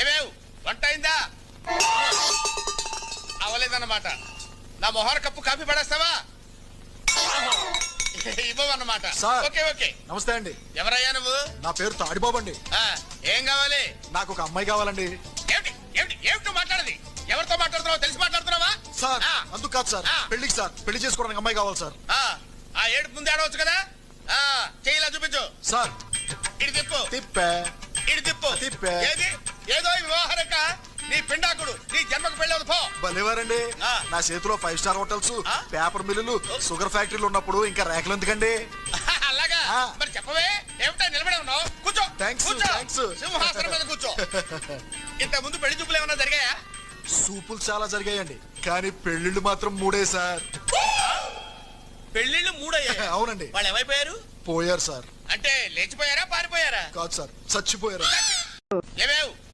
ఏమేవ్ వంట అయిందా? అవలేదన్నమాట. నా మొహర కప్పు కాఫీ పడేస్తావా? ఇవ్వన్నమాట. Okay okay. నమస్తే అండి. ఎవరయ్యా నువ్వు? నా పేరు తాడిబాబు అండి. ఏం కావాలి? నాకు ఒక అమ్మాయి కావాలండి. ఏమిటి ఏమిటి ఏమిటో మాట్లాడది? ఎవరితో మాట్లాడుతున్నావు? తెలిసి మాట్లాడుతున్నావా? సార్ అందుకు కాదు సార్, పెళ్లికి సార్. పెళ్లి చేసుకోవడానికి అమ్మాయి కావాలి సార్. ఆ ఏడుపు ముందే ఆడవచ్చు కదా. చెయ్యిలా చూపించు సార్. ఇటు తిప్పు. తిప్పే. ఇటు తిప్పు. తిప్పే. ఏది ఏదో వివాహరక నీ పిండాకుడు నీ జన్మకు పెళ్ళవదు పో. భలేవారండి. నా చేతిలో 5 స్టార్ హోటల్స్, పేపర్ మిల్లులు, షుగర్ ఫ్యాక్టరీలు ఉన్నప్పుడు ఇంకా రేఖలు ఎందుకండి? అలాగా మరి చెప్పవే. ఏమిటా నిలబడి ఉన్నావు? కూర్చో. థాంక్స్. సింహాసనం మీద కూర్చో. ఇంత ముందు పెళ్లి చూపులు ఏమన్నా జరిగాయా? సూపులు చాలా జరిగాయండి, కానీ పెళ్లిళ్ళు మాత్రం 3 సార్. పెళ్లిళ్ళు 3 అయ్యాయి? అవునండి. వాళ్ళు ఏమైపోయారు? పోయారు సార్. అంటే లేచిపోయారా పారిపోయారా? కాదు సార్, చచ్చిపోయారు. ఏమేవ్